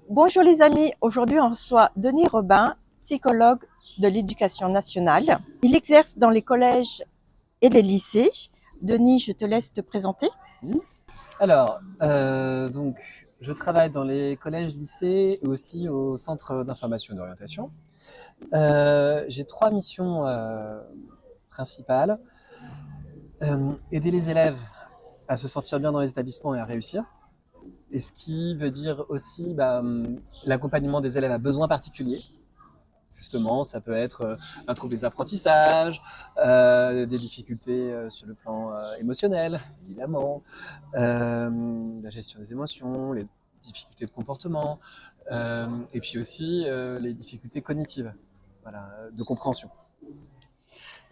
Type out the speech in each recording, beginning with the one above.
Bonjour les amis, aujourd'hui on reçoit Denis Robin, psychologue de l'éducation nationale. Il exerce dans les collèges et les lycées. Denis, je te laisse te présenter. Alors, je travaille dans les collèges, lycées et aussi au centre d'information et d'orientation. J'ai trois missions principales. Aider les élèves à se sentir bien dans les établissements et à réussir. Et ce qui veut dire aussi l'accompagnement des élèves à besoins particuliers. Justement, ça peut être un trouble des apprentissages, des difficultés sur le plan émotionnel, évidemment, la gestion des émotions, les difficultés de comportement, et puis aussi les difficultés cognitives, voilà, de compréhension.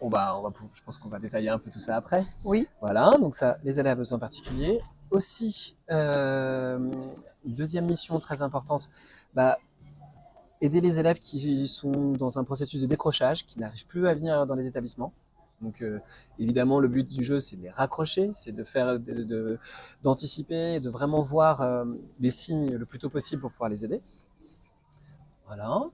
Je pense qu'on va détailler un peu tout ça après. Oui. Voilà, donc ça, les élèves à besoins particuliers. Aussi, deuxième mission très importante, bah, aider les élèves qui sont dans un processus de décrochage, qui n'arrivent plus à venir dans les établissements. Donc évidemment, le but du jeu, c'est de les raccrocher, c'est d'anticiper, de vraiment voir les signes le plus tôt possible pour pouvoir les aider. Voilà.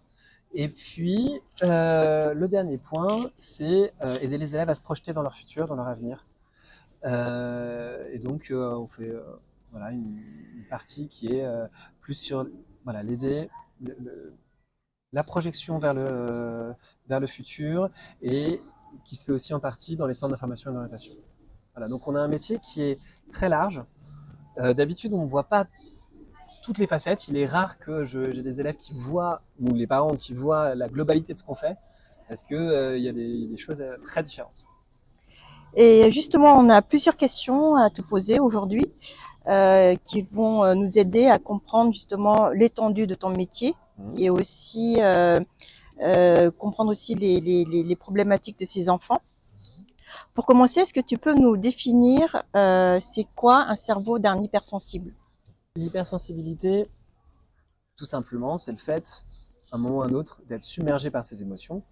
Et puis, le dernier point, c'est aider les élèves à se projeter dans leur futur, dans leur avenir. On fait voilà, une partie qui est plus sur voilà, l'aider, la projection vers le futur et qui se fait aussi en partie dans les centres d'information et d'orientation. Voilà, donc on a un métier qui est très large. D'habitude, on ne voit pas toutes les facettes. Il est rare que j'ai des élèves qui voient, ou les parents qui voient la globalité de ce qu'on fait, parce qu'il y a des choses très différentes. Et justement, on a plusieurs questions à te poser aujourd'hui qui vont nous aider à comprendre justement l'étendue de ton métier et aussi comprendre aussi les problématiques de ces enfants. Pour commencer, est-ce que tu peux nous définir c'est quoi un cerveau d'un hypersensible? L'hypersensibilité, tout simplement, c'est le fait, à un moment ou à un autre, d'être submergé par ses émotions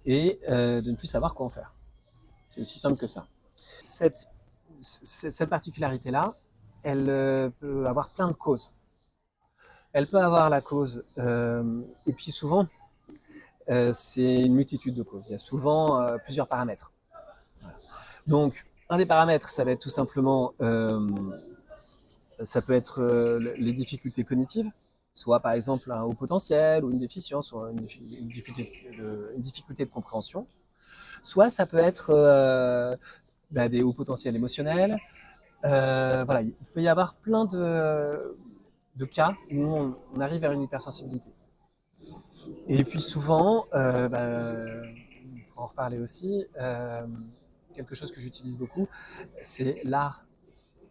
et de ne plus savoir quoi en faire. C'est aussi simple que ça. Cette, cette particularité-là, elle peut avoir plein de causes. Elle peut avoir la cause, et puis souvent, c'est une multitude de causes. Il y a souvent plusieurs paramètres. Voilà. Donc, un des paramètres, ça va être tout simplement, ça peut être les difficultés cognitives, soit par exemple un haut potentiel ou une déficience, ou une difficulté de compréhension. Soit ça peut être des hauts potentiels émotionnels. Voilà, il peut y avoir plein de cas où on arrive vers une hypersensibilité. Et puis souvent, pour en reparler aussi, quelque chose que j'utilise beaucoup, c'est l'art,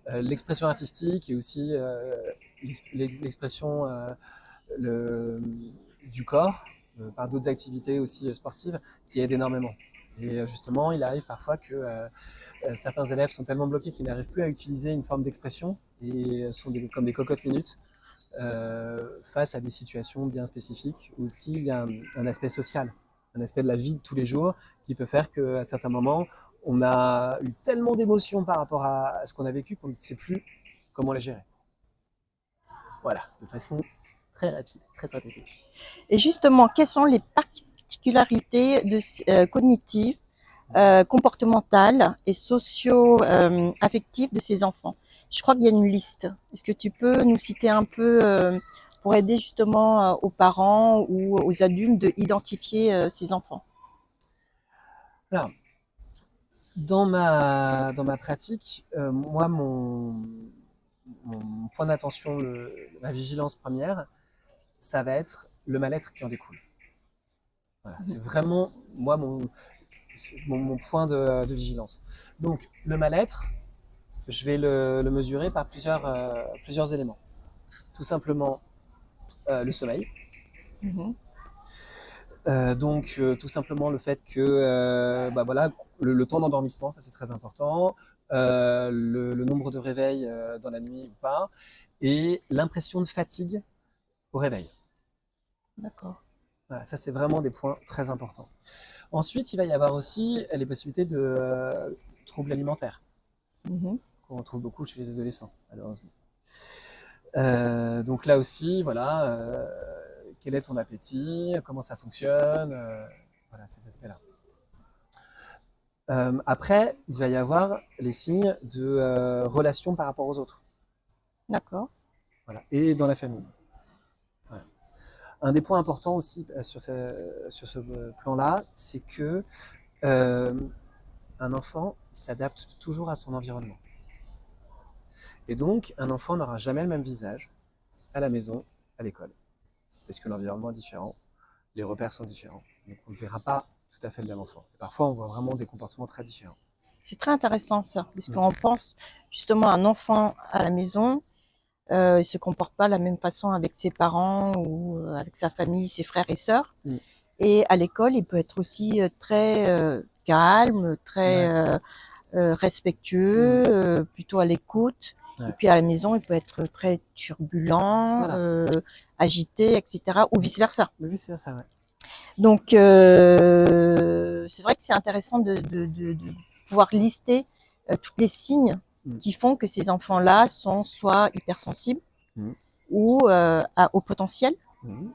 l'expression artistique et aussi l'expression le, du corps par d'autres activités aussi sportives qui aident énormément. Et justement, il arrive parfois que certains élèves sont tellement bloqués qu'ils n'arrivent plus à utiliser une forme d'expression et sont comme des cocottes minutes face à des situations bien spécifiques. Aussi, il y a un aspect social, un aspect de la vie de tous les jours qui peut faire qu'à certains moments, on a eu tellement d'émotions par rapport à ce qu'on a vécu qu'on ne sait plus comment les gérer. Voilà, de façon très rapide, très synthétique. Et justement, quelles sont les particularités cognitives, comportementales et socio-affectives de ces enfants? Je crois qu'il y a une liste. Est-ce que tu peux nous citer un peu pour aider justement aux parents ou aux adultes de identifier ces enfants? Alors, dans ma pratique, moi, mon point d'attention, ma vigilance première, ça va être le mal-être qui en découle. Voilà, c'est vraiment, moi, mon point de vigilance. Donc, le mal-être, je vais le mesurer par plusieurs éléments. Tout simplement, le sommeil. Mhm. Tout simplement le fait que voilà, le temps d'endormissement, ça c'est très important, le nombre de réveils dans la nuit ou pas, et l'impression de fatigue au réveil. D'accord. Voilà, ça c'est vraiment des points très importants. Ensuite, il va y avoir aussi les possibilités de troubles alimentaires, Mhm. qu'on retrouve beaucoup chez les adolescents, malheureusement. Donc là aussi, voilà, quel est ton appétit, comment ça fonctionne, voilà, ces aspects-là. Après, il va y avoir les signes de relation par rapport aux autres, D'accord. voilà, et dans la famille. Voilà. Un des points importants aussi sur ce plan-là, c'est que euh, un enfant il s'adapte toujours à son environnement. Et donc, un enfant n'aura jamais le même visage à la maison, à l'école, parce que l'environnement est différent, les repères sont différents. Donc, on ne verra pas tout à fait le même enfant. Et parfois, on voit vraiment des comportements très différents. C'est très intéressant ça, parce Mm. qu'on pense justement à un enfant à la maison, il se comporte pas de la même façon avec ses parents ou avec sa famille, ses frères et sœurs. Mm. Et à l'école, il peut être aussi très calme, très Ouais. respectueux, Mm. plutôt à l'écoute. Et Ouais. puis à la maison, il peut être très turbulent, Voilà. agité, etc. Ou vice versa. Mais oui, c'est ça, ouais. Donc c'est vrai que c'est intéressant de pouvoir lister tous les signes Mm. qui font que ces enfants-là sont soit hypersensibles Mm. ou à haut potentiel, Mm.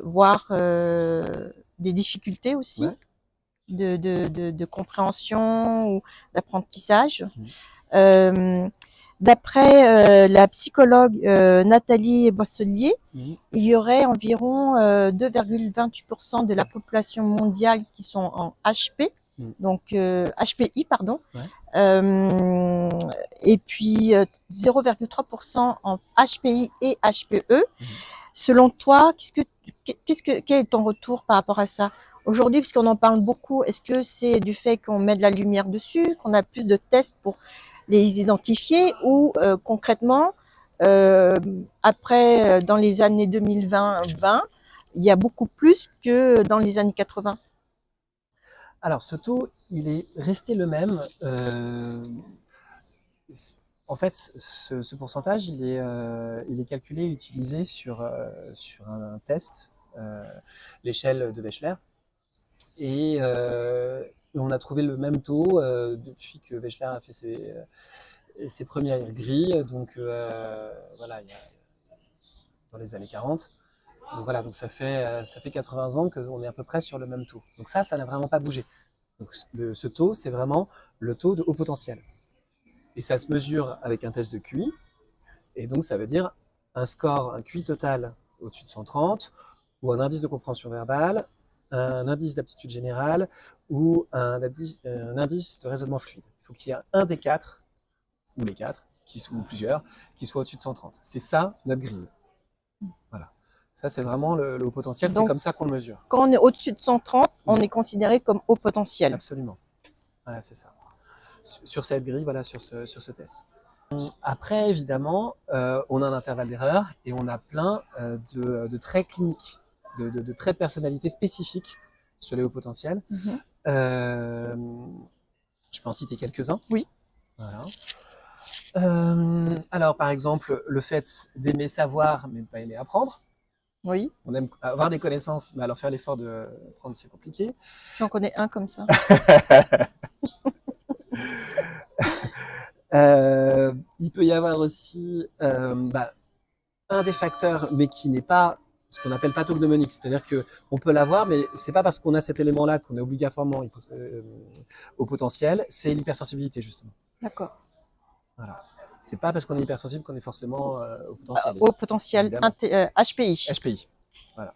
voire des difficultés aussi Ouais. de compréhension ou d'apprentissage. Mm. Euh, D'après la psychologue Nathalie Boisselier, Mm. il y aurait environ 2,28% de la population mondiale qui sont en HP, Mm. donc HPI, pardon, Ouais. euh, et puis 0,3% en HPI et HPE. Mm. Selon toi, quel est ton retour par rapport à ça aujourd'hui, puisqu'on en parle beaucoup? Est-ce que c'est du fait qu'on met de la lumière dessus, qu'on a plus de tests pour les identifier, ou concrètement, euh, après, dans les années 2020, il y a beaucoup plus que dans les années 80? Alors, ce taux, il est resté le même. En fait, ce pourcentage, il est calculé et utilisé sur un test, euh, l'échelle de Wechsler. Et on a trouvé le même taux depuis que Wechsler a fait ses premières grilles, donc voilà, dans les années 40. Donc voilà, donc ça fait 80 ans qu'on est à peu près sur le même taux. Donc ça n'a vraiment pas bougé. Donc ce taux, c'est vraiment le taux de haut potentiel. Et ça se mesure avec un test de QI. Et donc ça veut dire un score, un QI total au-dessus de 130, ou un indice de compréhension verbale, un indice d'aptitude générale, ou un indice de raisonnement fluide. Il faut qu'il y ait un des quatre, ou les quatre, ou plusieurs, qui soit au-dessus de 130. C'est ça notre grille. Voilà. Ça, c'est vraiment le haut potentiel. C'est Donc, comme ça qu'on le mesure. quand on est au-dessus de 130, on Mm. est considéré comme haut potentiel. Absolument. Voilà, c'est ça. Sur cette grille, voilà, sur ce test. Après, évidemment, on a un intervalle d'erreur et on a plein de traits cliniques, de traits de personnalité spécifiques sur les hauts potentiels. Mhm. Euh, je peux en citer quelques-uns. Oui. Voilà. Alors, par exemple, le fait d'aimer savoir mais de ne pas aimer apprendre. Oui. On aime avoir des connaissances, mais alors faire l'effort de prendre, c'est compliqué. J'en connais un comme ça. Il peut y avoir aussi un des facteurs, mais qui n'est pas ce qu'on appelle pathognomonique, c'est-à-dire que on peut l'avoir, mais c'est pas parce qu'on a cet élément-là qu'on est obligatoirement au potentiel, c'est l'hypersensibilité justement. D'accord. Voilà. C'est pas parce qu'on est hypersensible qu'on est forcément au potentiel, Haut potentiel, évidemment. HPI. HPI. Voilà.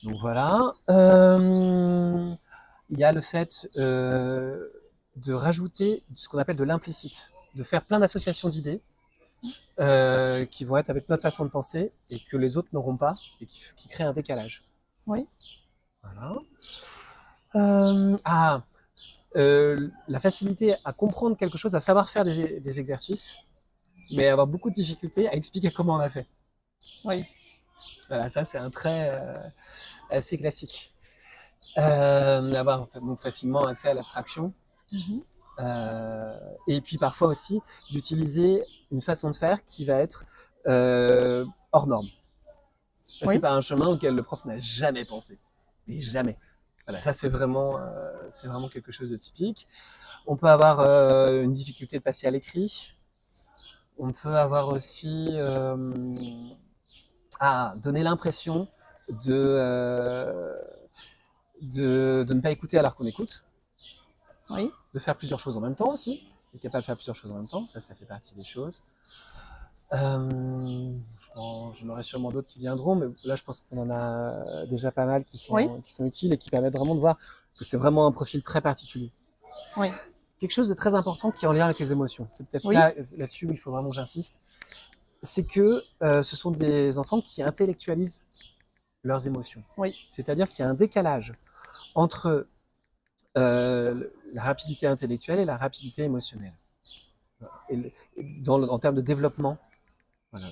Donc voilà. Il y a le fait de rajouter ce qu'on appelle de l'implicite, de faire plein d'associations d'idées qui vont être avec notre façon de penser et que les autres n'auront pas et qui créent un décalage. Oui. Voilà. La facilité à comprendre quelque chose, à savoir faire des exercices, mais avoir beaucoup de difficultés à expliquer comment on a fait. Oui. Voilà, ça c'est un trait assez classique. Avoir donc facilement accès à l'abstraction. Mhm. Et puis parfois aussi d'utiliser une façon de faire qui va être hors norme. Passer Oui. par un chemin auquel le prof n'a jamais pensé. Mais jamais. Voilà, ça c'est vraiment quelque chose de typique. On peut avoir une difficulté de passer à l'écrit. On peut avoir aussi donner l'impression de, de ne pas écouter alors qu'on écoute, Oui. de faire plusieurs choses en même temps aussi, être capable de faire plusieurs choses en même temps, ça fait partie des choses. J'en aurai sûrement d'autres qui viendront, mais là je pense qu'on en a déjà pas mal Oui. qui sont utiles et qui permettent vraiment de voir que c'est vraiment un profil très particulier. Oui. Quelque chose de très important qui est en lien avec les émotions, c'est peut-être Oui. là-dessus où il faut vraiment que j'insiste, c'est que ce sont des enfants qui intellectualisent leurs émotions. Oui. C'est-à-dire qu'il y a un décalage entre la rapidité intellectuelle et la rapidité émotionnelle. En termes de développement, voilà,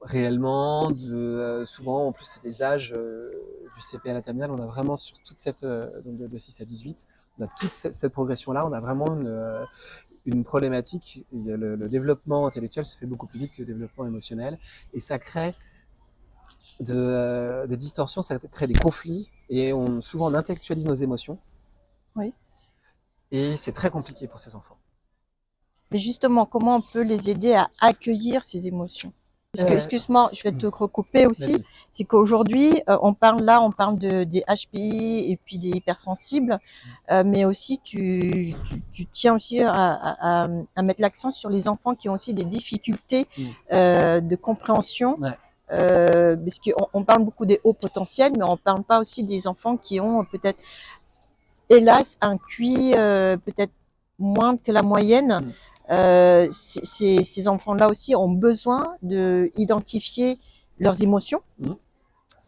réellement, souvent, en plus, c'est des âges du CP à la terminale, on a vraiment sur toute cette, donc de 6 à 18, on a toute cette progression-là, on a vraiment une problématique. Le développement intellectuel se fait beaucoup plus vite que le développement émotionnel, et ça crée des distorsions, ça crée des conflits, et souvent on intellectualise nos émotions, Oui. et c'est très compliqué pour ces enfants. Mais justement, comment on peut les aider à accueillir ces émotions? Parce que, excuse-moi, je vais te recouper aussi. C'est qu'aujourd'hui, on parle des HPI et puis des hypersensibles, mais aussi tu tiens aussi à mettre l'accent sur les enfants qui ont aussi des difficultés de compréhension. Ouais. Parce qu'on parle beaucoup des hauts potentiels, mais on parle pas aussi des enfants qui ont peut-être, hélas, un QI peut-être moindre que la moyenne. Ces enfants-là aussi ont besoin de identifier leurs émotions.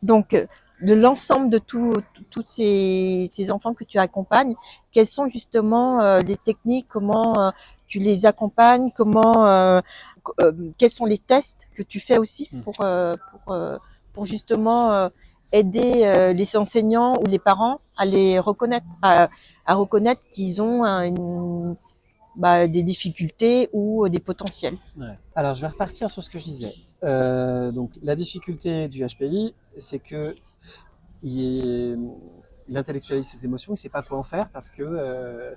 Donc, de l'ensemble de tous ces enfants que tu accompagnes, quelles sont justement les techniques, comment tu les accompagnes, quels sont les tests que tu fais aussi pour justement aider les enseignants ou les parents à les reconnaître, à reconnaître qu'ils ont des difficultés ou des potentiels. Ouais. Alors, je vais repartir sur ce que je disais. Donc, la difficulté du HPI, c'est que il intellectualise ses émotions, il ne sait pas quoi en faire parce que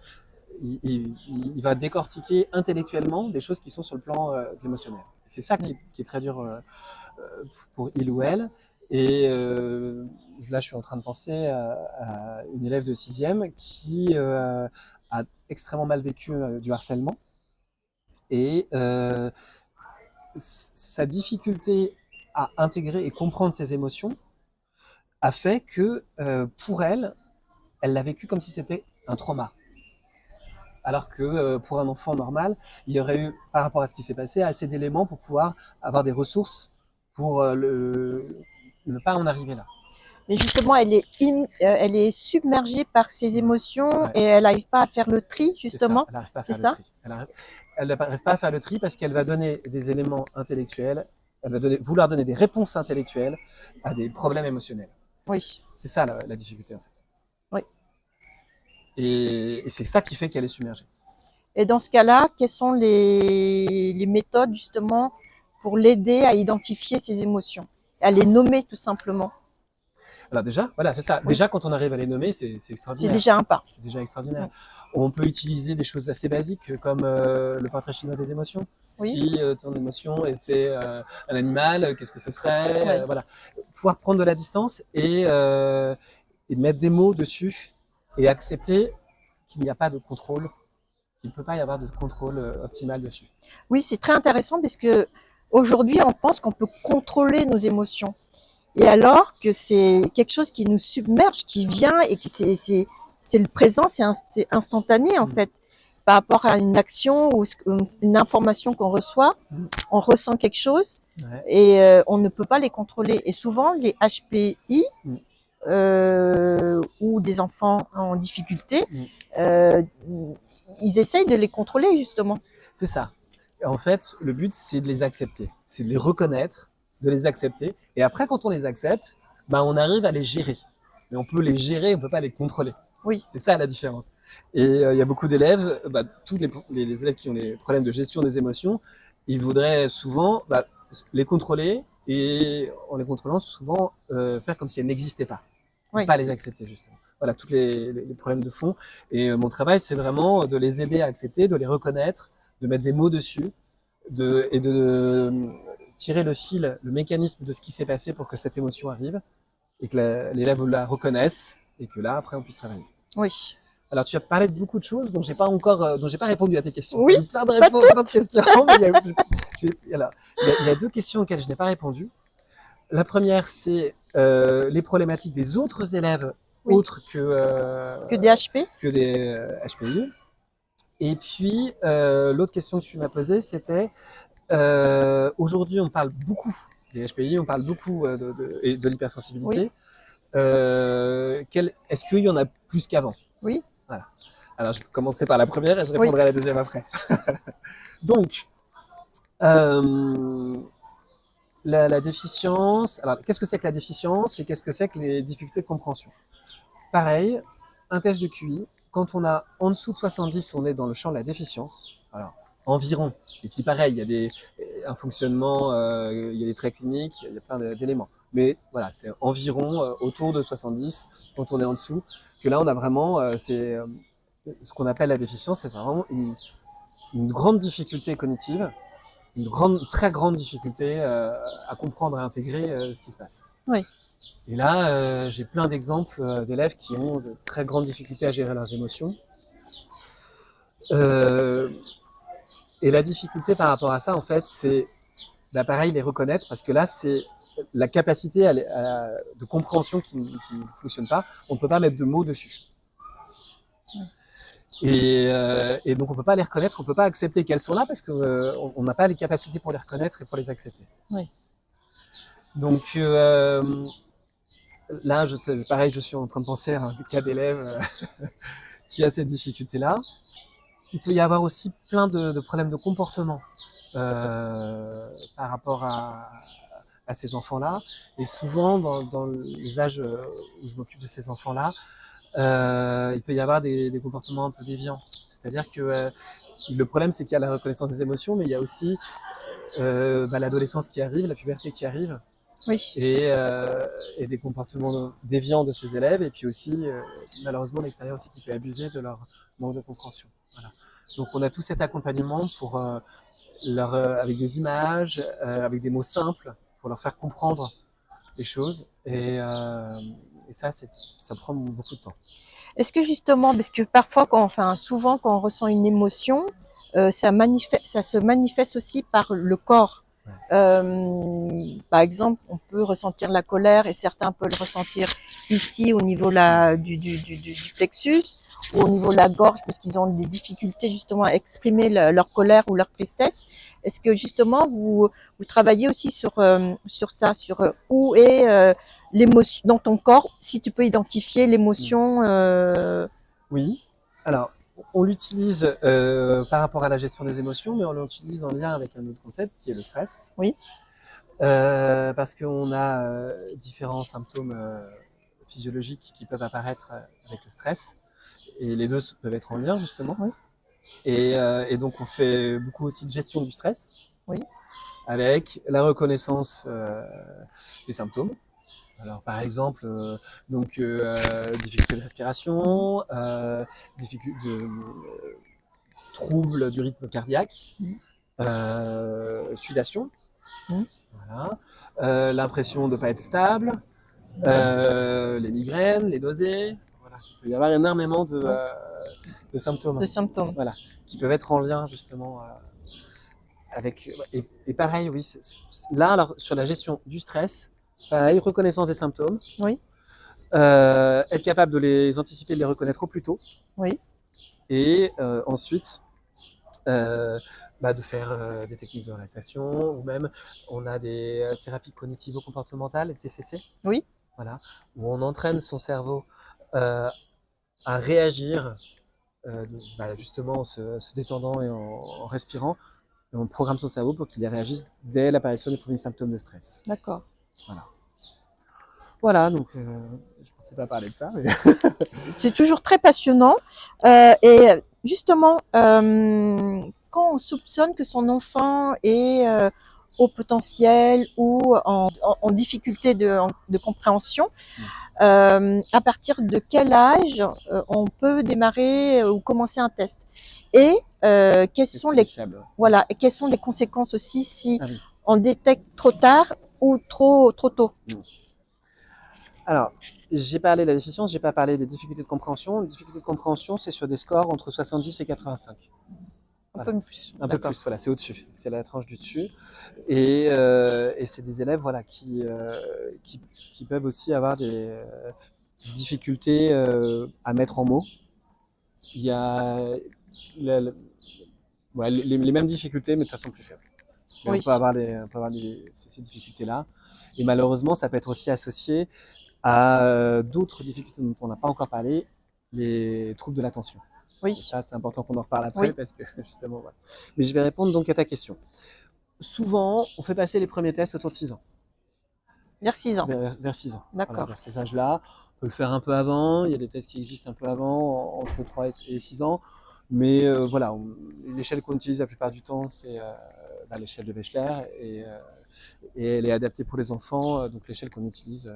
il va décortiquer intellectuellement des choses qui sont sur le plan de l'émotionnel. C'est ça qui est très dur pour il ou elle. Et là, je suis en train de penser à une élève de 6e qui a extrêmement mal vécu du harcèlement. Et sa difficulté à intégrer et comprendre ses émotions a fait que pour elle, elle l'a vécu comme si c'était un trauma. Alors que pour un enfant normal, il y aurait eu, par rapport à ce qui s'est passé, assez d'éléments pour pouvoir avoir des ressources pour ne pas en arriver là. Mais justement, elle est submergée par ses émotions et elle n'arrive pas à faire le tri, justement. Elle n'arrive pas à faire le tri. Elle n'arrive pas à faire le tri parce qu'elle va donner des éléments intellectuels, elle va vouloir donner des réponses intellectuelles à des problèmes émotionnels. Oui. C'est ça la difficulté en fait. Oui. Et c'est ça qui fait qu'elle est submergée. Et dans ce cas-là, quelles sont les méthodes justement pour l'aider à identifier ses émotions, à les nommer tout simplement? Alors déjà, voilà, c'est ça. Oui. Déjà, quand on arrive à les nommer, c'est extraordinaire. C'est déjà un pas. C'est déjà extraordinaire. Oui. On peut utiliser des choses assez basiques comme le portrait chinois des émotions. Oui. Si ton émotion était un animal, qu'est-ce que ce serait? Oui. Voilà. Pouvoir prendre de la distance et mettre des mots dessus et accepter qu'il n'y a pas de contrôle, qu'il ne peut pas y avoir de contrôle optimal dessus. Oui, c'est très intéressant parce que aujourd'hui, on pense qu'on peut contrôler nos émotions. Et alors que c'est quelque chose qui nous submerge, qui vient et qui c'est le présent, c'est instantané en fait. Par rapport à une action ou une information qu'on reçoit, on ressent quelque chose et on ne peut pas les contrôler. Et souvent, les HPI ou des enfants en difficulté, ils essayent de les contrôler justement. C'est ça. En fait, le but, c'est de les accepter, c'est de les reconnaître, de les accepter. Et après, quand on les accepte, on arrive à les gérer. Mais on peut les gérer, on ne peut pas les contrôler. Oui. C'est ça la différence. Et il y a beaucoup d'élèves, tous les élèves qui ont des problèmes de gestion des émotions, ils voudraient souvent les contrôler et en les contrôlant, souvent faire comme si elles n'existaient pas. Oui. Pas les accepter justement. Voilà, tous les problèmes de fond. Et mon travail, c'est vraiment de les aider à accepter, de les reconnaître, de mettre des mots dessus, et de tirer le fil, le mécanisme de ce qui s'est passé pour que cette émotion arrive, et que l'élève la reconnaisse, et que là, après, on puisse travailler. Oui. Alors, tu as parlé de beaucoup de choses dont j'ai pas encore, dont j'ai pas répondu à tes questions. Oui, Il y a eu plein de réponses, plein de questions, mais il y a deux questions auxquelles je n'ai pas répondu. La première, c'est les problématiques des autres élèves oui. autres Que des HP. que des HPI. Et puis, l'autre question que tu m'as posée, c'était aujourd'hui, on parle beaucoup des HPI, on parle beaucoup de l'hypersensibilité. Oui. Est-ce qu'il y en a plus qu'avant? Oui. Voilà. Alors, je vais commencer par la première et je répondrai à la deuxième après. Donc, la déficience. Alors, qu'est-ce que c'est que la déficience et qu'est-ce que c'est que les difficultés de compréhension? Pareil, un test de QI, quand on a en dessous de 70, on est dans le champ de la déficience. Alors, environ. Et puis pareil, il y a un fonctionnement, il y a des traits cliniques, il y a plein d'éléments. Mais voilà, c'est environ autour de 70 quand on est en dessous. Que là, on a vraiment, ce qu'on appelle la déficience, c'est vraiment une grande difficulté cognitive, très grande difficulté à comprendre et à intégrer ce qui se passe. Oui. Et là, j'ai plein d'exemples d'élèves qui ont de très grandes difficultés à gérer leurs émotions. Et la difficulté par rapport à ça, en fait, c'est pareil, les reconnaître, parce que là, c'est la capacité de compréhension qui ne fonctionne pas. On ne peut pas mettre de mots dessus. Et donc, on ne peut pas les reconnaître, on ne peut pas accepter qu'elles sont là, parce qu'on n'a pas les capacités pour les reconnaître et pour les accepter. Oui. Donc, là, pareil, je suis en train de penser à un cas d'élève qui a cette difficulté-là. Il peut y avoir aussi plein de problèmes de comportement par rapport à ces enfants-là. Et souvent, dans les âges où je m'occupe de ces enfants-là, il peut y avoir des comportements un peu déviants. C'est-à-dire que le problème, c'est qu'il y a la reconnaissance des émotions, mais il y a aussi l'adolescence qui arrive, la puberté qui arrive. Oui. Et des comportements déviants de ces élèves, et puis aussi, malheureusement, l'extérieur aussi qui peut abuser de leur manque de compréhension. Voilà. Donc, on a tout cet accompagnement pour avec des images, avec des mots simples, pour leur faire comprendre les choses. Et ça, ça prend beaucoup de temps. Est-ce que justement, parce que parfois, souvent, quand on ressent une émotion, ça se manifeste aussi par le corps. Ouais. Par exemple, on peut ressentir la colère et certains peuvent le ressentir ici au niveau du plexus ou au niveau de la gorge parce qu'ils ont des difficultés justement à exprimer leur colère ou leur tristesse. Est-ce que justement vous travaillez aussi sur ça, sur où est l'émotion dans ton corps, si tu peux identifier l'émotion. Oui. Alors, on l'utilise par rapport à la gestion des émotions, mais on l'utilise en lien avec un autre concept qui est le stress. Oui. Parce qu'on a différents symptômes physiologiques qui peuvent apparaître avec le stress, et les deux peuvent être en lien justement. Oui. Et donc on fait beaucoup aussi de gestion du stress. Oui. Avec la reconnaissance des symptômes. Alors par exemple, difficulté de respiration, troubles du rythme cardiaque, sudation, voilà. L'impression de ne pas être stable, les migraines, les nausées. Voilà. Il peut y avoir énormément de symptômes. De symptômes. Voilà, qui peuvent être en lien justement avec. Et pareil, oui. Là, alors sur la gestion du stress, pareil, reconnaissance des symptômes. Oui. Être capable de les anticiper, de les reconnaître au plus tôt. Oui. Et ensuite, de faire des techniques de relaxation, ou même on a des thérapies cognitivo-comportementales, TCC. Oui. Voilà, où on entraîne son cerveau à réagir justement en se détendant et en respirant. Et on programme son cerveau pour qu'il réagisse dès l'apparition des premiers symptômes de stress. D'accord. Voilà, donc je ne pensais pas parler de ça. Mais... C'est toujours très passionnant. Et justement, quand on soupçonne que son enfant est haut potentiel ou en difficulté de compréhension. À partir de quel âge on peut démarrer ou commencer un test? Et quelles sont les voilà, et quelles sont les conséquences aussi si on détecte trop tard ou trop tôt? Alors, j'ai parlé de la déficience, j'ai pas parlé des difficultés de compréhension. Les difficultés de compréhension, c'est sur des scores entre 70 et 85. Voilà. Un peu plus. Un peu plus, voilà, c'est au-dessus, c'est la tranche du dessus. Et c'est des élèves voilà, qui peuvent aussi avoir des difficultés à mettre en mots. Il y a les mêmes difficultés, mais de façon plus faible. Mais on peut avoir, ces difficultés-là. Et malheureusement, ça peut être aussi associé à d'autres difficultés dont on n'a pas encore parlé, les troubles de l'attention. Oui. Et ça, c'est important qu'on en reparle après, parce que justement, voilà. Mais je vais répondre donc à ta question. Souvent, on fait passer les premiers tests autour de 6 ans. Vers 6 ans. Vers 6 ans. D'accord. Voilà, vers ces âges-là. On peut le faire un peu avant. Il y a des tests qui existent un peu avant, entre 3 et 6 ans. Mais voilà, l'échelle qu'on utilise la plupart du temps, c'est l'échelle de Wechsler. Et elle est adaptée pour les enfants. Donc l'échelle qu'on utilise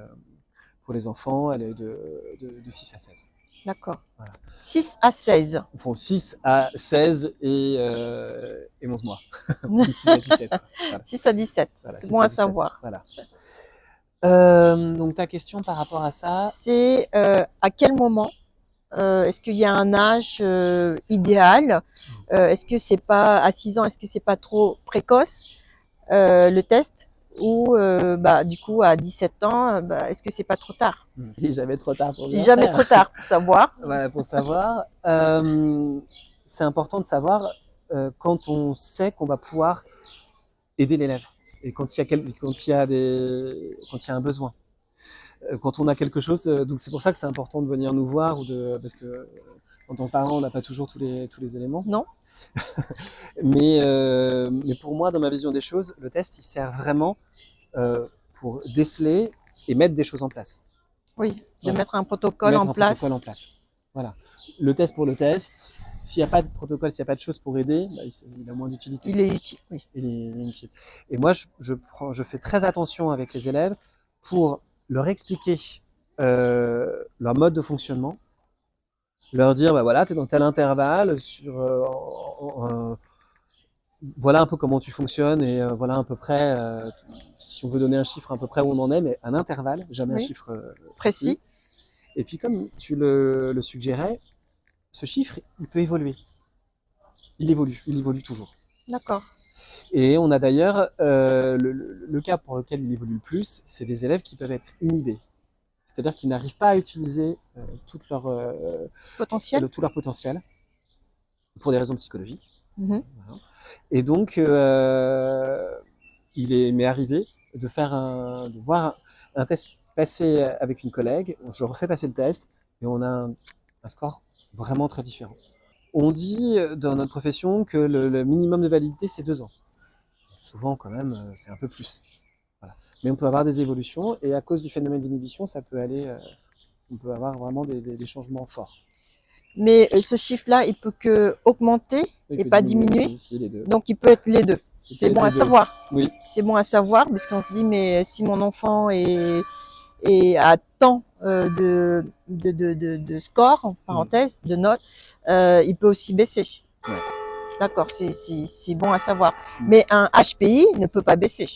pour les enfants, elle est de 6 à 16. D'accord. Voilà. 6 à 16. Ils font 6 à 16 et 11 mois. 6 à 17. Voilà. 6 à 17. Voilà, c'est bon à savoir. Voilà. Donc ta question par rapport à ça, c'est à quel moment est-ce qu'il y a un âge idéal? Est-ce que c'est pas à 6 ans? Est-ce que c'est pas trop précoce le test? Ou du coup à 17 ans, est-ce que c'est pas trop tard? Jamais trop tard pour bien Jamais faire. trop tard pour savoir. Voilà, pour savoir. C'est important de savoir quand on sait qu'on va pouvoir aider l'élève et quand il y a un besoin. Quand on a quelque chose, donc c'est pour ça que c'est important de venir nous voir parce que en tant que parent, on n'a pas toujours tous les éléments. Non. mais pour moi, dans ma vision des choses, le test, il sert vraiment pour déceler et mettre des choses en place. Oui, de mettre un protocole en place. Voilà. Le test pour le test, s'il n'y a pas de protocole, s'il n'y a pas de choses pour aider, il a moins d'utilité. Il est utile, oui. Il est utile. Et moi, je fais très attention avec les élèves pour leur expliquer leur mode de fonctionnement, leur dire, voilà, tu es dans tel intervalle, voilà un peu comment tu fonctionnes et voilà à peu près, si on veut donner un chiffre à peu près où on en est, mais un intervalle, jamais un chiffre précis. Et puis comme tu le suggérais, ce chiffre, il peut évoluer. Il évolue toujours. D'accord. Et on a d'ailleurs le cas pour lequel il évolue le plus, c'est des élèves qui peuvent être inhibés. C'est-à-dire qu'ils n'arrivent pas à utiliser tout leur potentiel pour des raisons psychologiques. Voilà. Et donc, il m'est arrivé de voir un test passer avec une collègue. Je refais passer le test et on a un score vraiment très différent. On dit dans notre profession que le minimum de validité, c'est 2 ans. Souvent, quand même, c'est un peu plus. Voilà. Mais on peut avoir des évolutions et à cause du phénomène d'inhibition, ça peut aller. On peut avoir vraiment des changements forts. Mais ce chiffre-là, il peut que augmenter et pas diminuer. Les deux. Donc, il peut être les deux. C'est bon à savoir. Oui. C'est bon à savoir parce qu'on se dit, mais si mon enfant est à tant de score, en parenthèse, de notes, il peut aussi baisser. Ouais. D'accord, c'est bon à savoir. Mais un HPI ne peut pas baisser.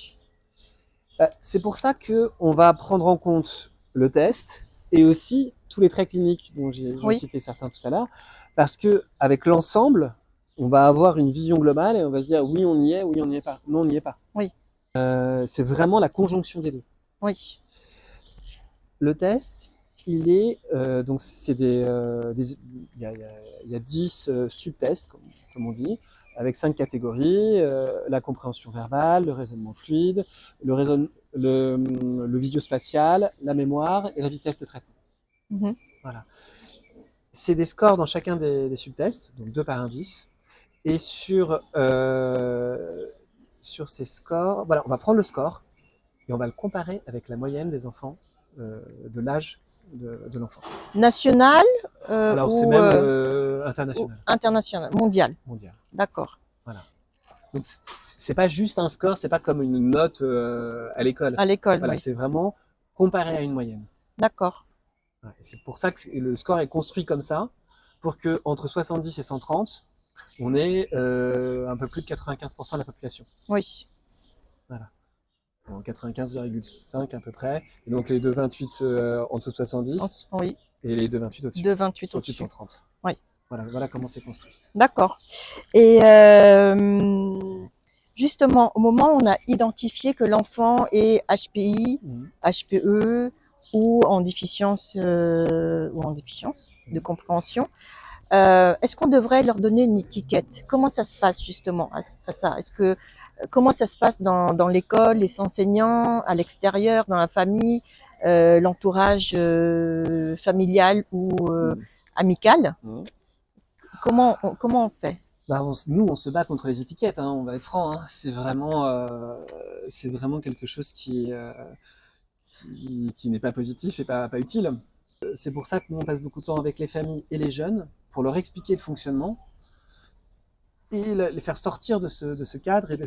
C'est pour ça qu'on va prendre en compte le test et aussi tous les traits cliniques dont j'ai cité certains tout à l'heure, parce que avec l'ensemble, on va avoir une vision globale et on va se dire oui on y est, oui on n'y est pas, non on n'y est pas. Oui. C'est vraiment la conjonction des deux. Oui. Le test, il est donc c'est il y a 10 subtests comme on dit, avec 5 catégories, la compréhension verbale, le raisonnement fluide, le visio-spatial, la mémoire et la vitesse de traitement. Voilà. C'est des scores dans chacun des subtests, donc 2 par indice. Et sur ces scores, voilà, on va prendre le score et on va le comparer avec la moyenne des enfants de l'âge de l'enfant. National Alors c'est même international. International, mondial. Mondial. D'accord. Voilà. Donc c'est pas juste un score, c'est pas comme une note à l'école. À l'école, Voilà, oui. c'est vraiment comparé à une moyenne. D'accord. Ouais, c'est pour ça que le score est construit comme ça, pour que entre 70 et 130, on ait un peu plus de 95% de la population. Oui. Voilà. En 95,5 à peu près. Et donc les 2,28 en dessous de 70 Oui. et les 2,28 au-dessus. 2,28 Au-dessus de au-dessus. 130. Oui. Voilà comment c'est construit. D'accord. Et justement, au moment où on a identifié que l'enfant est HPI, HPE ou en déficience de compréhension, est-ce qu'on devrait leur donner une étiquette? Comment ça se passe justement à ça? Comment ça se passe dans l'école, les enseignants, à l'extérieur, dans la famille, l'entourage familial ou amical? Comment on fait? Bah, nous, on se bat contre les étiquettes, hein, on va être franc. Hein. C'est vraiment quelque chose qui n'est pas positif et pas utile. C'est pour ça que nous, on passe beaucoup de temps avec les familles et les jeunes pour leur expliquer le fonctionnement et les faire sortir de ce cadre et de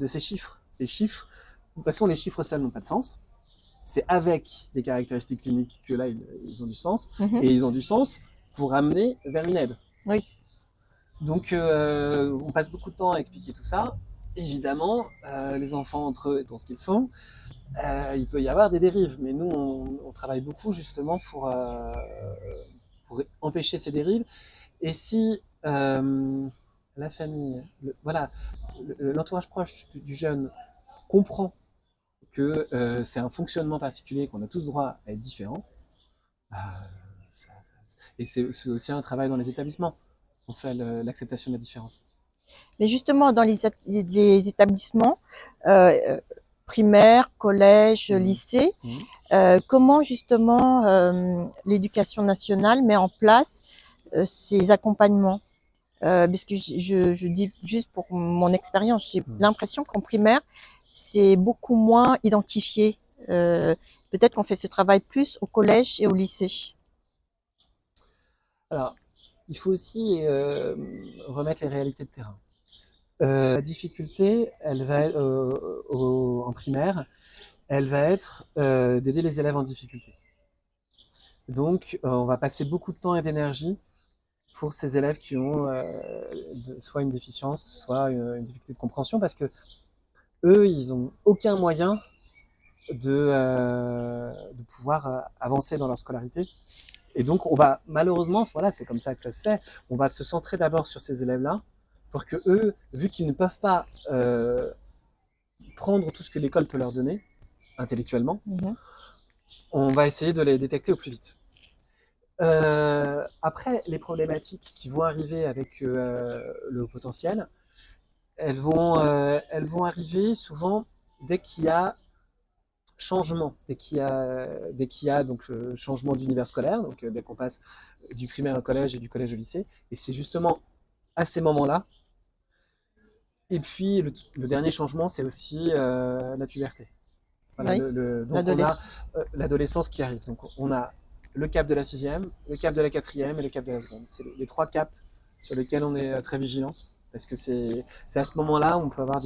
ces chiffres. Les chiffres, de toute façon, les chiffres seuls n'ont pas de sens. C'est avec des caractéristiques cliniques que là, ils ont du sens. Et ils ont du sens pour amener vers une aide. Oui. Donc, on passe beaucoup de temps à expliquer tout ça. Évidemment, les enfants entre eux étant ce qu'ils sont, il peut y avoir des dérives. Mais nous, on travaille beaucoup justement pour empêcher ces dérives. Et si la famille, voilà, l'entourage proche du jeune comprend que c'est un fonctionnement particulier, qu'on a tous droit à être différents, et c'est aussi un travail dans les établissements. On fait l'acceptation de la différence. Mais justement, dans les établissements primaires, collèges, lycées, comment justement l'éducation nationale met en place ces accompagnements? Parce que je dis juste pour mon expérience, j'ai l'impression qu'en primaire, c'est beaucoup moins identifié. Peut-être qu'on fait ce travail plus au collège et au lycée. Alors, il faut aussi remettre les réalités de terrain. La difficulté, elle va être, en primaire, elle va être d'aider les élèves en difficulté. Donc, on va passer beaucoup de temps et d'énergie pour ces élèves qui ont soit une déficience, soit une difficulté de compréhension, parce que eux, ils n'ont aucun moyen de pouvoir avancer dans leur scolarité. Et donc, on va malheureusement, voilà, c'est comme ça que ça se fait, on va se centrer d'abord sur ces élèves-là, pour que eux, vu qu'ils ne peuvent pas prendre tout ce que l'école peut leur donner intellectuellement, on va essayer de les détecter au plus vite. Après, les problématiques qui vont arriver avec le haut potentiel, elles vont arriver souvent dès qu'il y a changement, dès qu'il y a donc changement d'univers scolaire, donc dès qu'on passe du primaire au collège et du collège au lycée, et c'est justement à ces moments-là. Et puis le dernier changement, c'est aussi la puberté. Voilà, Oui, donc on a l'adolescence qui arrive. Donc on a le cap de la sixième, le cap de la quatrième et le cap de la seconde. C'est les trois caps sur lesquels on est très vigilant. Parce que c'est à ce moment-là où on peut avoir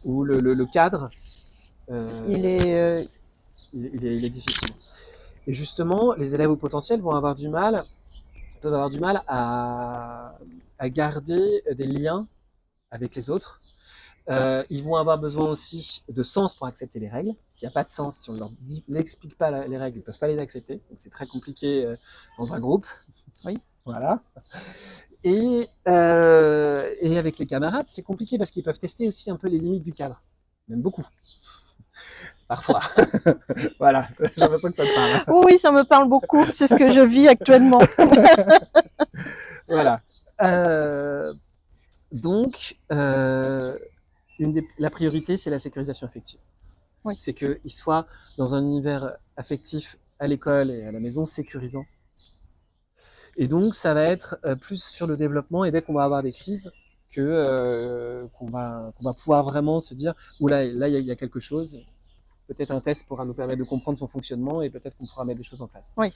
où le cadre il est il est difficile. Et justement, les élèves au potentiel vont avoir du mal, peuvent avoir du mal à garder des liens avec les autres. Ils vont avoir besoin aussi de sens pour accepter les règles. S'il n'y a pas de sens, si on ne leur explique pas les règles, ils ne peuvent pas les accepter. Donc c'est très compliqué dans un groupe. Oui. Voilà. Et avec les camarades, c'est compliqué parce qu'ils peuvent tester aussi un peu les limites du cadre. Même beaucoup. Parfois. Voilà, j'ai l'impression que ça te parle. Hein. Oui, ça me parle beaucoup. C'est ce que je vis actuellement. Voilà. Donc, la priorité, c'est la sécurisation affective. Oui. C'est qu'ils soient dans un univers affectif à l'école et à la maison sécurisant. Et donc, ça va être plus sur le développement et dès qu'on va avoir des crises, qu'on va pouvoir vraiment se dire « Oula, là, il y a quelque chose ». Peut-être un test pourra nous permettre de comprendre son fonctionnement et peut-être qu'on pourra mettre des choses en place. Oui.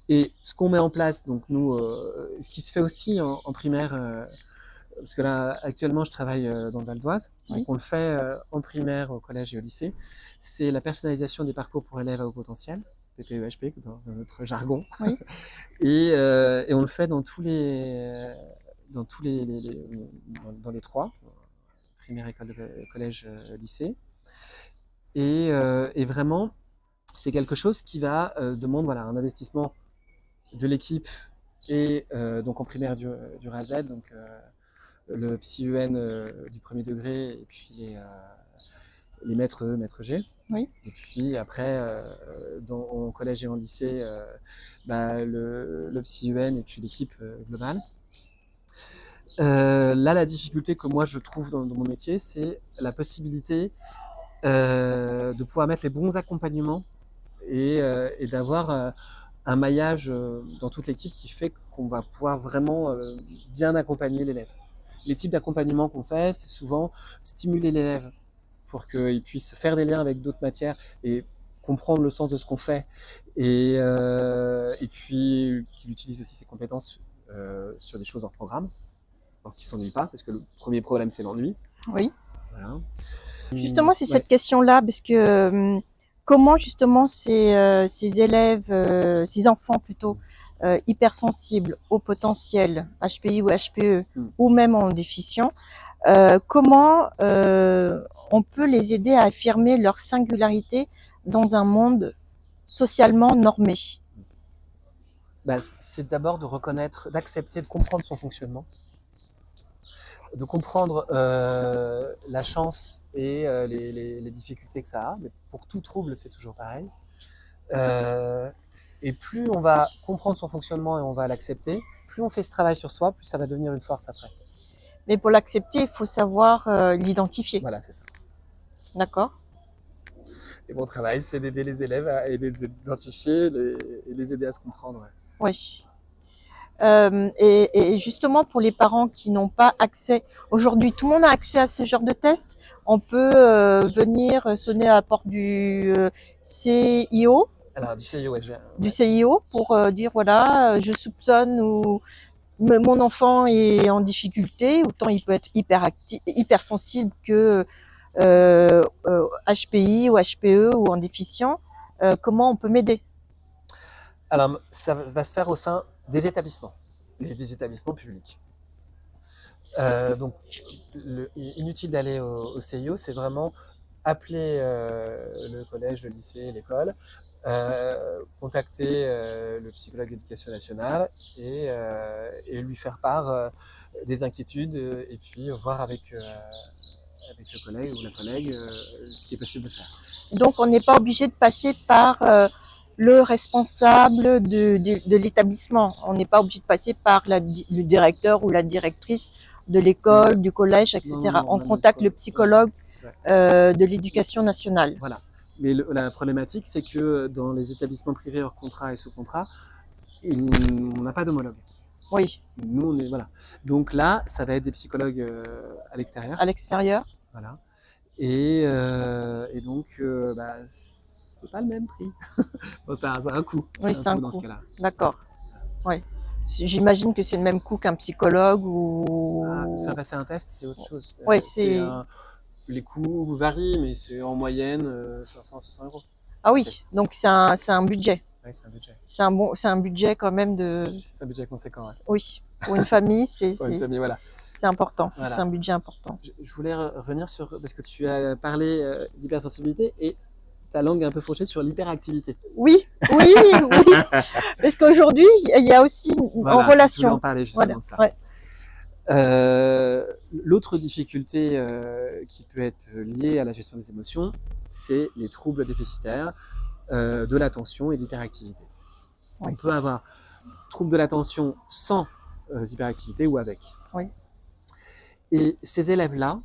Et ce qu'on met en place, donc nous, ce qui se fait aussi en primaire, parce que là, actuellement, je travaille dans le Val d'Oise. Donc, Oui. on le fait en primaire, au collège et au lycée. C'est la personnalisation des parcours pour élèves à haut potentiel, PPEHP, dans notre jargon. Oui. Et on le fait dans tous dans les trois, primaire, école, collège, lycée. Et vraiment, c'est quelque chose qui va demander voilà, un investissement de l'équipe et donc en primaire du A à Z, donc le psy-UN du premier degré et puis les maîtres E, maîtres G. Oui. Et puis après, en collège et en lycée, le psy-UN et puis l'équipe globale. Là, la difficulté que moi je trouve dans mon métier, c'est la possibilité de pouvoir mettre les bons accompagnements et d'avoir un maillage dans toute l'équipe qui fait qu'on va pouvoir vraiment bien accompagner l'élève. Les types d'accompagnement qu'on fait, c'est souvent stimuler l'élève pour qu'il puisse faire des liens avec d'autres matières et comprendre le sens de ce qu'on fait et puis qu'il utilise aussi ses compétences sur des choses hors programme, alors qu'il ne s'ennuie pas, parce que le premier problème c'est l'ennui. Oui. Voilà. Justement, c'est Ouais. cette question-là, parce que comment justement ces élèves, ces enfants plutôt, hypersensibles au potentiel, HPI ou HPE, ou même en déficient, comment on peut les aider à affirmer leur singularité dans un monde socialement normé? C'est d'abord de reconnaître, d'accepter, de comprendre son fonctionnement, de comprendre la chance et les difficultés que ça a. Mais pour tout trouble, c'est toujours pareil. Et plus on va comprendre son fonctionnement et on va l'accepter, plus on fait ce travail sur soi, plus ça va devenir une force après. Mais pour l'accepter, il faut savoir l'identifier. Voilà, c'est ça. D'accord. Et mon travail, c'est d'aider les élèves à identifier et les aider à se comprendre. Ouais. Oui. Et justement, pour les parents qui n'ont pas accès, aujourd'hui, tout le monde a accès à ce genre de test. On peut venir sonner à la porte du CIO. Alors, du CIO, ouais. Du CIO pour dire voilà, je soupçonne ou mon enfant est en difficulté, autant il peut être hypersensible que HPI ou HPE ou en déficient. Comment on peut m'aider? Alors, ça va se faire au sein des établissements, des établissements publics. Donc, inutile d'aller au CIO, c'est vraiment appeler le collège, le lycée, l'école, contacter le psychologue d'éducation nationale et lui faire part des inquiétudes et puis voir avec le collègue ou la collègue ce qui est possible de faire. Donc, on n'est pas obligé de passer par le responsable de l'établissement. On n'est pas obligé de passer par le directeur ou la directrice de l'école, du collège, etc. Non, on contacte le psychologue de l'éducation nationale. Voilà. Mais la problématique, c'est que dans les établissements privés hors contrat et sous contrat, on n'a pas d'homologue. Oui. Nous, on est voilà. Donc là, ça va être des psychologues à l'extérieur. À l'extérieur. Voilà. Et donc, c'est pas le même prix. Bon, ça a un coût. Oui, c'est un coût dans ce cas-là. D'accord. Ouais. J'imagine que c'est le même coût qu'un psychologue ou. Faire passer un test, c'est autre chose. Ouais, les coûts varient, mais c'est en moyenne 500-600 euros. Ah oui, donc c'est un budget. Oui, c'est un budget. C'est un budget quand même de. C'est un budget conséquent. Ouais. Oui, pour une famille, voilà. C'est important. Voilà. C'est un budget important. Je voulais revenir sur parce que tu as parlé d'hypersensibilité et ta langue est un peu fauchée sur l'hyperactivité. Oui. Parce qu'aujourd'hui, il y a aussi en relation. Je voulais en parler justement de ça. Ouais. L'autre difficulté qui peut être liée à la gestion des émotions, c'est les troubles déficitaires de l'attention et de l'hyperactivité. On peut avoir troubles de l'attention sans hyperactivité ou avec. Oui. Et ces élèves-là,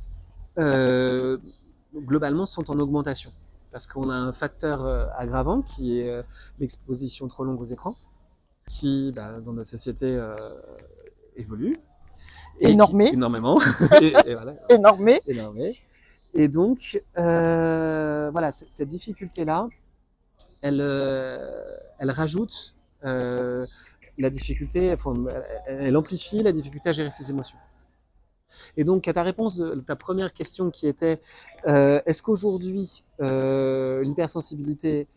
globalement, sont en augmentation parce qu'on a un facteur aggravant qui est l'exposition trop longue aux écrans, qui, dans notre société, évolue. Énormément. et voilà. Énormé. Et donc, voilà, cette difficulté-là, elle rajoute la difficulté, elle amplifie la difficulté à gérer ses émotions. Et donc, à ta réponse de ta première question qui était est-ce qu'aujourd'hui l'hypersensibilité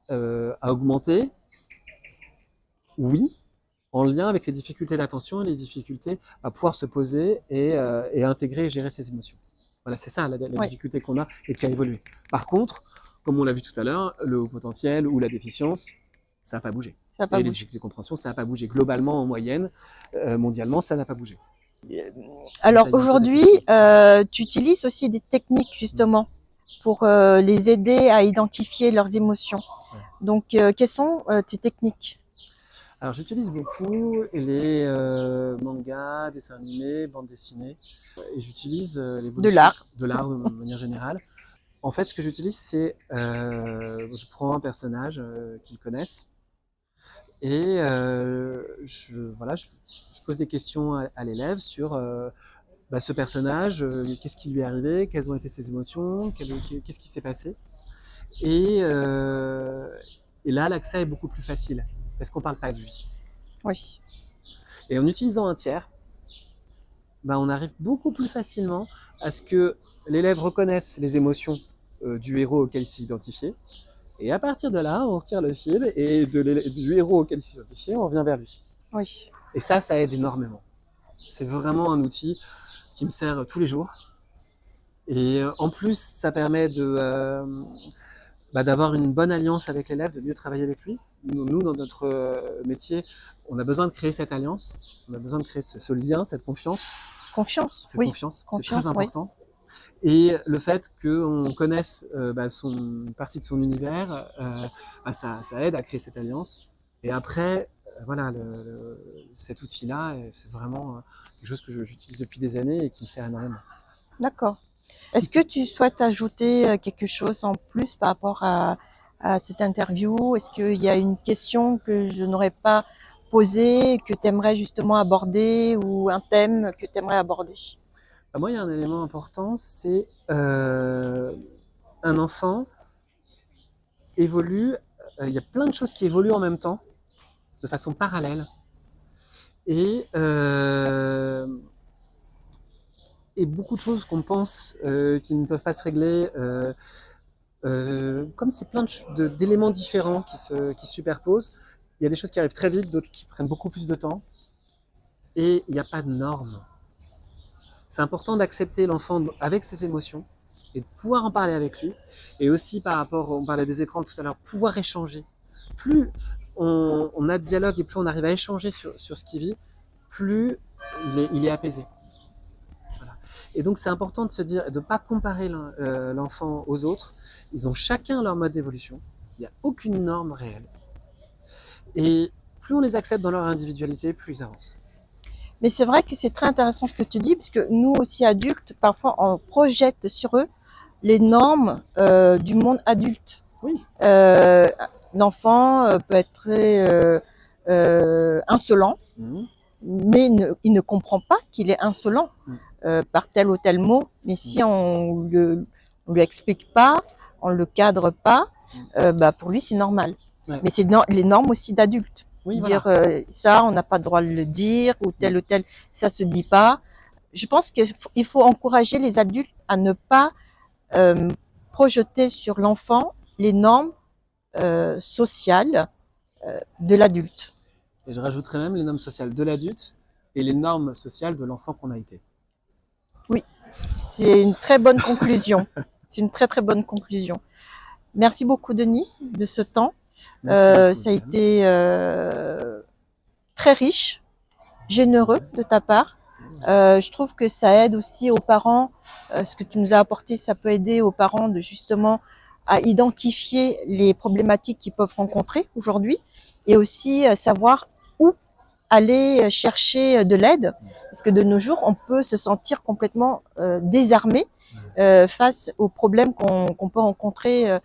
a augmenté? Oui, en lien avec les difficultés d'attention et les difficultés à pouvoir se poser et intégrer et gérer ses émotions. Voilà, c'est ça la Oui, difficulté qu'on a et qui a évolué. Par contre, comme on l'a vu tout à l'heure, le haut potentiel ou la déficience, ça n'a pas bougé. ça n'a pas Et les bougé. difficultés de compréhension, ça n'a pas bougé. Globalement, en moyenne, mondialement, ça n'a pas bougé. Alors Ça vient un peu ta aujourd'hui, question. tu utilises aussi des techniques justement pour les aider à identifier leurs émotions. Ouais. Donc, quelles sont tes techniques? Alors, j'utilise beaucoup les mangas, dessins animés, bandes dessinées, et j'utilise De l'évolution l'art. de l'art de manière générale. En fait, ce que j'utilise, c'est je prends un personnage qu'ils connaissent et voilà, je pose des questions à l'élève sur ce personnage, qu'est-ce qui lui est arrivé, quelles ont été ses émotions, qu'est-ce qui s'est passé. Et, euh, et là, l'accès est beaucoup plus facile parce qu'on parle pas de lui. Oui, Et en utilisant un tiers, on arrive beaucoup plus facilement à ce que l'élève reconnaisse les émotions du héros auquel il s'est identifié. Et à partir de là, on retire le fil et du héros auquel il s'est identifié, on revient vers lui. oui. Et ça aide énormément. C'est vraiment un outil qui me sert tous les jours. Et en plus, ça permet d'avoir une bonne alliance avec l'élève, de mieux travailler avec lui. Nous, dans notre métier, on a besoin de créer cette alliance, on a besoin de créer ce lien, cette confiance. Confiance, Cette oui. confiance, c'est très Confiance, oui. important. Et le fait qu'on connaisse une partie de son univers, ça aide à créer cette alliance. Et après, voilà, cet outil-là, c'est vraiment quelque chose que j'utilise depuis des années et qui me sert énormément. D'accord. Est-ce que tu souhaites ajouter quelque chose en plus par rapport à cette interview? Est-ce qu'il y a une question que je n'aurais pas posée, que tu aimerais justement aborder, ou un thème que tu aimerais aborder? Moi, il y a un élément important, c'est un enfant évolue, il y a plein de choses qui évoluent en même temps, de façon parallèle. Et, euh, et beaucoup de choses qu'on pense qui ne peuvent pas se régler, comme c'est plein d'éléments différents qui se superposent, il y a des choses qui arrivent très vite, d'autres qui prennent beaucoup plus de temps, et il n'y a pas de normes. C'est important d'accepter l'enfant avec ses émotions et de pouvoir en parler avec lui. Et aussi par rapport, on parlait des écrans tout à l'heure, pouvoir échanger. Plus on a de dialogue et plus on arrive à échanger sur ce qu'il vit, plus il est apaisé. Voilà. Et donc c'est important de se dire, de ne pas comparer l'enfant aux autres. Ils ont chacun leur mode d'évolution. Il n'y a aucune norme réelle. Et plus on les accepte dans leur individualité, plus ils avancent. Mais c'est vrai que c'est très intéressant ce que tu dis, parce que nous aussi adultes, parfois on projette sur eux les normes du monde adulte. Oui. Euh, L'enfant peut être très insolent, mais il ne comprend pas qu'il est insolent par tel ou tel mot. Mais si on lui explique pas, on le cadre pas, pour lui c'est normal. Ouais. Mais c'est les normes aussi d'adultes. Oui, Dire voilà. ça, on n'a pas le droit de le dire, ou tel, ça se dit pas. Je pense qu'il faut encourager les adultes à ne pas projeter sur l'enfant les normes sociales de l'adulte. Et je rajouterais même les normes sociales de l'adulte et les normes sociales de l'enfant qu'on a été. Oui, c'est une très bonne conclusion. C'est une très très bonne conclusion. Merci beaucoup Denis de ce temps. Merci beaucoup, Ça a été très riche, généreux de ta part. Je trouve que ça aide aussi aux parents. Ce que tu nous as apporté, ça peut aider aux parents de justement à identifier les problématiques qu'ils peuvent rencontrer aujourd'hui, et aussi savoir où aller chercher de l'aide, parce que de nos jours, on peut se sentir complètement désarmé face aux problèmes qu'on peut rencontrer,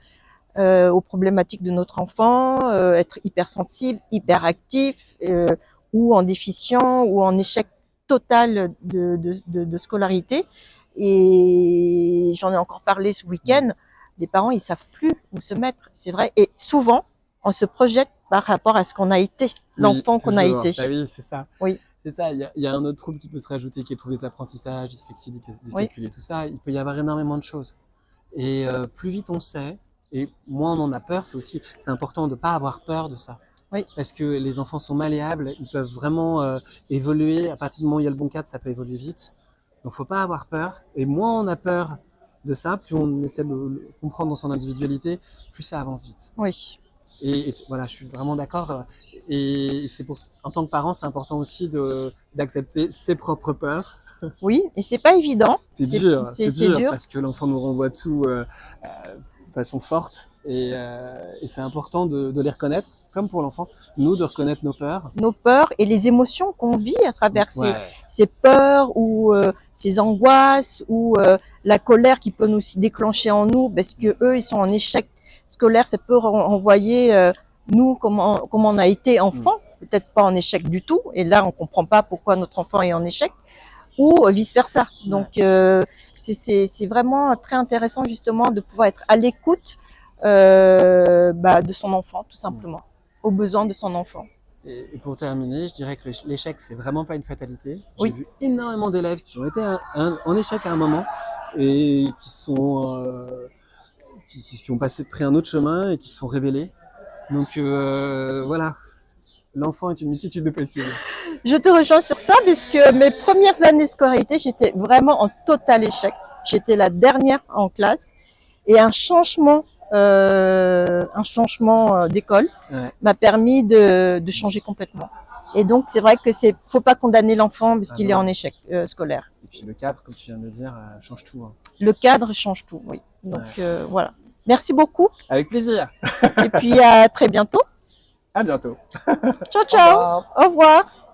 aux problématiques de notre enfant, être hypersensible, hyperactif, ou en déficient, ou en échec total de scolarité. Et j'en ai encore parlé ce week-end, les parents, ils savent plus où se mettre, c'est vrai. Et souvent, on se projette par rapport à ce qu'on a été, l'enfant qu'on a été. Bah oui, c'est ça. Oui. C'est ça, il y a un autre trouble qui peut se rajouter qui est trouble des apprentissages, dyslexie, Oui, dyscalculie, tout ça. Il peut y avoir énormément de choses. Et plus vite on sait, et moins on en a peur, c'est important de ne pas avoir peur de ça. oui, Parce que les enfants sont malléables, ils peuvent vraiment évoluer. À partir du moment où il y a le bon cadre, ça peut évoluer vite. Donc faut pas avoir peur. Et moins on a peur de ça, plus on essaie de le comprendre dans son individualité, plus ça avance vite. oui. Et voilà, je suis vraiment d'accord. Et c'est en tant que parent, c'est important aussi d'accepter ses propres peurs. Oui, et c'est pas évident. C'est C'est dur dur. parce que l'enfant nous renvoie tout de façon forte et c'est important de les reconnaître, comme pour l'enfant, nous de reconnaître nos peurs. Nos peurs et les émotions qu'on vit à travers Ouais. ces peurs ou ces angoisses ou la colère qui peut nous aussi déclencher en nous parce que eux ils sont en échec scolaire, ça peut renvoyer nous comment on a été enfant, peut-être pas en échec du tout et là on comprend pas pourquoi notre enfant est en échec ou vice versa. Donc c'est vraiment très intéressant justement de pouvoir être à l'écoute de son enfant tout simplement, aux besoins de son enfant. Et pour terminer, je dirais que l'échec, c'est vraiment pas une fatalité. J'ai Oui. vu énormément d'élèves qui ont été en échec à un moment et qui ont pris un autre chemin et qui se sont révélés. Donc voilà, l'enfant est une multitude de possibles. Je te rejoins sur ça parce que mes premières années de scolarité, j'étais vraiment en total échec. J'étais la dernière en classe et un changement d'école m'a permis de changer complètement. Et donc c'est vrai que faut pas condamner l'enfant parce qu'il est en échec scolaire. Et puis le cadre, comme tu viens de le dire, change tout. Hein. Le cadre change tout, oui. Donc voilà. Merci beaucoup. Avec plaisir. Et puis à très bientôt. À bientôt. Ciao ciao. Au revoir.